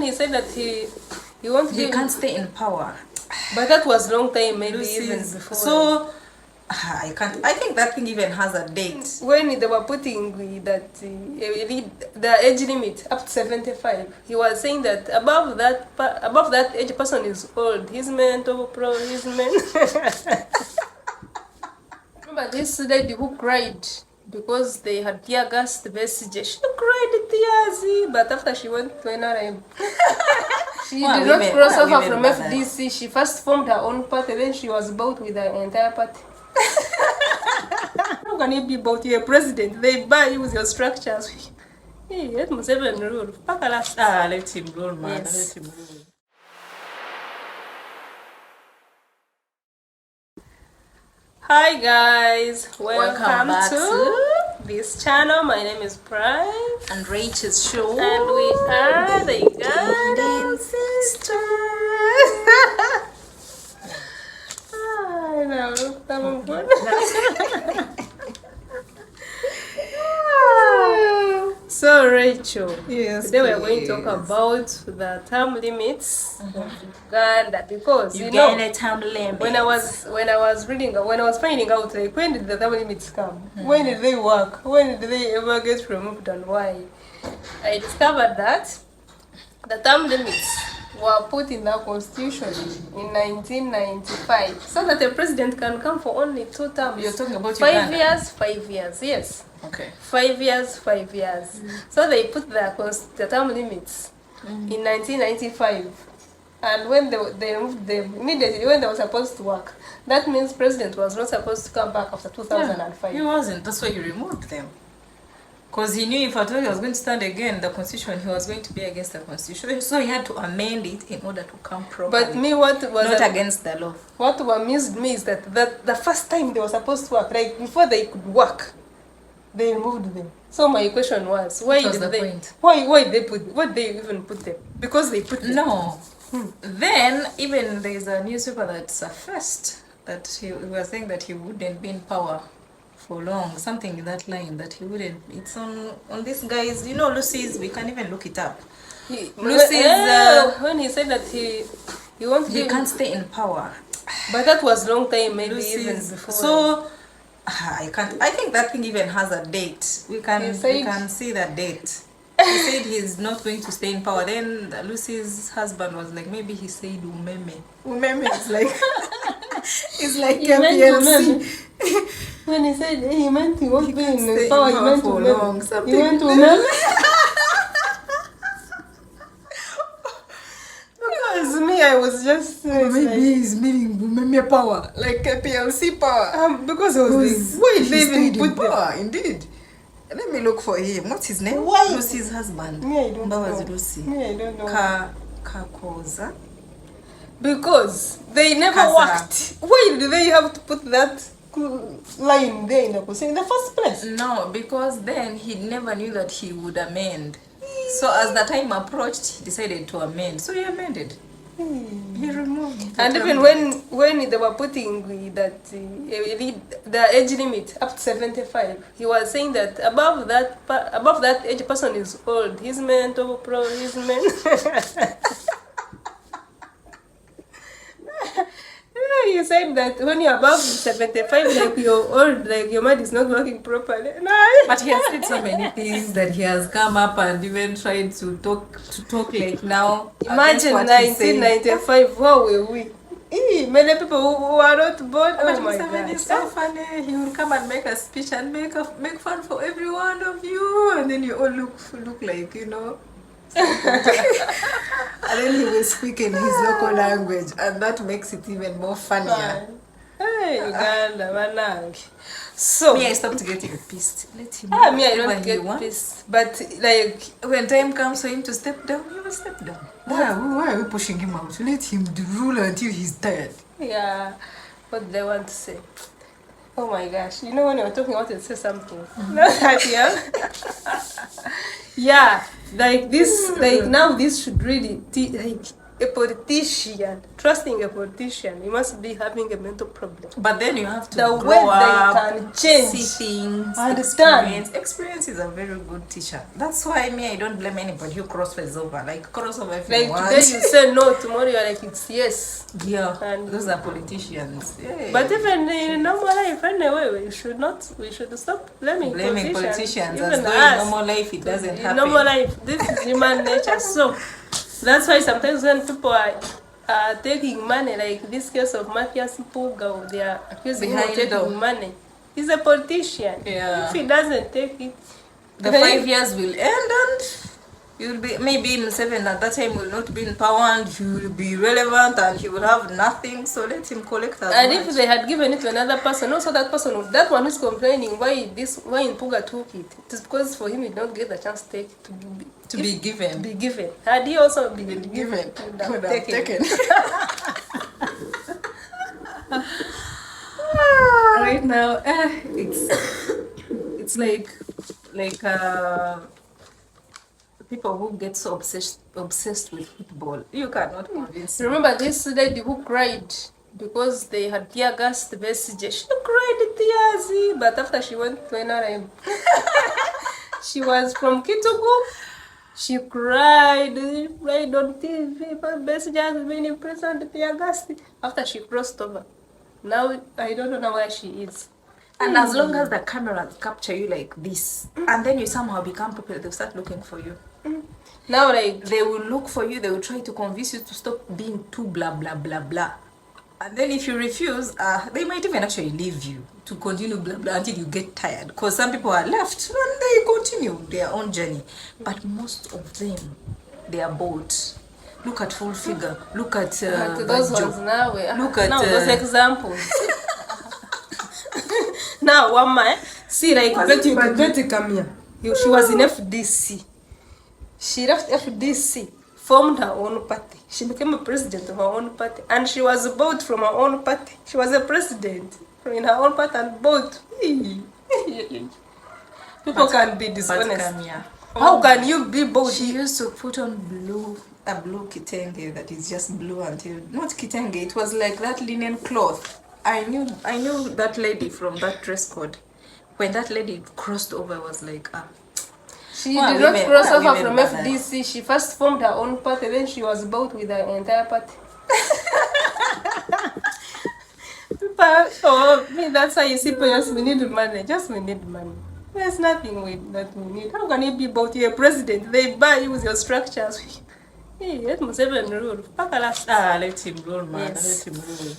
he said that he won't He can't stay in power. But that was long time, maybe even before. So I can't. I think that thing even has a date. When they were putting that the age limit up to 75, he was saying that above that age person is old. He's mental pro. He's men. Remember this lady who cried because they had tear gas the message. She cried tears, but after she went to NRM, she did not cross over from FDC. She first formed her own party, then she was bought with the entire party. How can you be bought? You're a president. They buy you with your structures. Hey, let Museveni rule. Let him rule, man. Yes. Let him rule. Hi guys, welcome back to this channel. My name is Prime And Rachel's show. and we are the Ugandan sisters. I know, I'm good. So Rachel, Yes, today we are going to please. talk about the term limits of Uganda, because You you know, get a term limit. when I was finding out, like, when did the term limits come? When did they work? When did they ever get removed, and why? I discovered that the term limits were put in the constitution in 1995 so that a president can come for only 2 terms. You're talking about 5 Uganda? years, 5 years, yes. Okay. 5 years, 5 years. So they put the term limits in 1995. And when they removed them immediately when they were supposed to work, that means president was not supposed to come back after 2005. He wasn't. That's why he removed them. Because he knew if at all he was going to stand again the constitution, he was going to be against the constitution. So he had to amend it in order to come properly. But me, what was not against the law. what amused me is that the first time they were supposed to work, like before they could work, they removed them. So my question was, why What was did the they? point? Why they even put them? Because they put them. No. Then even there is a newspaper that surfaced that he was saying that he wouldn't be in power for long, something in that line, that he wouldn't. It's on this guy's, you know, Lucy's. We can even look it up. Lucy's. When he said that he won't He be, can't stay in power. but that was long time, maybe even Lucy's. before. So I can't. I think that thing even has a date. We He can said- see that date. He said he's not going to stay in power. Then Lucy's husband was like, maybe he said umeme. Umeme is like it's like He meant KPLC. when he said he meant he won't be can't stay in power, in he power meant for to long, mem. He something went to like mem. Because me, I was just he's meaning umeme power, like KPLC power. because I was like, Why why they even put them? power? Indeed. Let me look for him. What's his name? Why? Lucy's husband. Me, I don't Mbabazi know. Lucy. Me, I don't know. Kakoza. Because they never Kasa. worked. Why do they have to put that line there in the constitution in the first place? No, because then he never knew that he would amend. So as the time approached, he decided to amend. So he amended. He removed. And even when they were putting that the age limit up to 75, he was saying that above that age person is old. He's mental pro. He's men. He said that when you're above 75, like you're old, like your mind is not working properly. But he has said so many things that he has come up and even tried to talk like now. Imagine against what he's saying. 1995, how were we? Many people who are not born. But Oh my Museveni is God. so funny. He will come and make a speech and make fun for every one of you, and then you all look like, you know. And then he will speak in his local language, and that makes it even more funnier. Hey, Uganda, manangi. So, Me, I stopped getting pissed. Let him me, I whatever don't he get wants. this. But, like, When time comes for him to step down, he will step down. Why are we pushing him out? Let him rule until he's tired. yeah, what do they want to say? Oh my gosh. You know when you're talking, I want to say something. Not that, yeah? Yeah, like this, like now this should really, like, a politician, trusting a politician, you must be having a mental problem. But then you have to The grow way up, they can change, see things, understand. Experience is a very good teacher. That's why I don't blame anybody who crosses over. Like crossover if Like you want. today you say no, tomorrow you're like it's yes. Yeah, And those are politicians. Yeah. but even in normal life, anyway, we should stop blaming politicians Even as though in normal life it doesn't in happen. normal life, this is human nature. So that's why sometimes when people are taking money, like this case of Matthias Puga, they are accusing him of taking money. He's a politician. Yeah. If he doesn't take it, the 5 years will end and you will be, maybe Museveni at that time will not be in power and he will be relevant and he will have nothing, so let him collect as and much. if they had given it to another person, also that person, that one who's complaining why Puga took it, it is because for him he did not get the chance to take to be given. Had he also been given, he would have taken. Right now, it's like people who get so obsessed with football. You cannot convince me. Remember this lady who cried because they had tear gassed the Besigye. She cried tears, but after she went to NRM, she was from Kitugu. She cried on TV, but Besigye has been imprisoned, tear gassed. After she crossed over, now I don't know where she is. And as long as the cameras capture you like this, and then you somehow become popular, they'll start looking for you. Now, like, they will look for you, they will try to convince you to stop being too blah blah blah blah. And then if you refuse, they might even actually leave you to continue blah blah until you get tired. Because some people are left and they continue their own journey. But most of them, they are bored. Look at Full Figure. Look at those ones now. Look at those examples. Now, one man, see, like Betty Camille. She was in FDC. She left FDC, formed her own party. She became a president of her own party, and she was bought from her own party. She was a president in her own party and bought. People can be dishonest. How can you be bought? She used to put on a blue kitenge that is just blue until not kitenge. It was like that linen cloth. I knew that lady from that dress code. When that lady crossed over, I was like, She did not cross over from FDC. She first formed her own party, then she was bought with her entire party. That's why you see, we need money. We need money. There's nothing that we need. How can you be bought? You're a president. They buy you with your structures. Hey, let Museveni rule. Let him rule, man. Yes. Let him rule.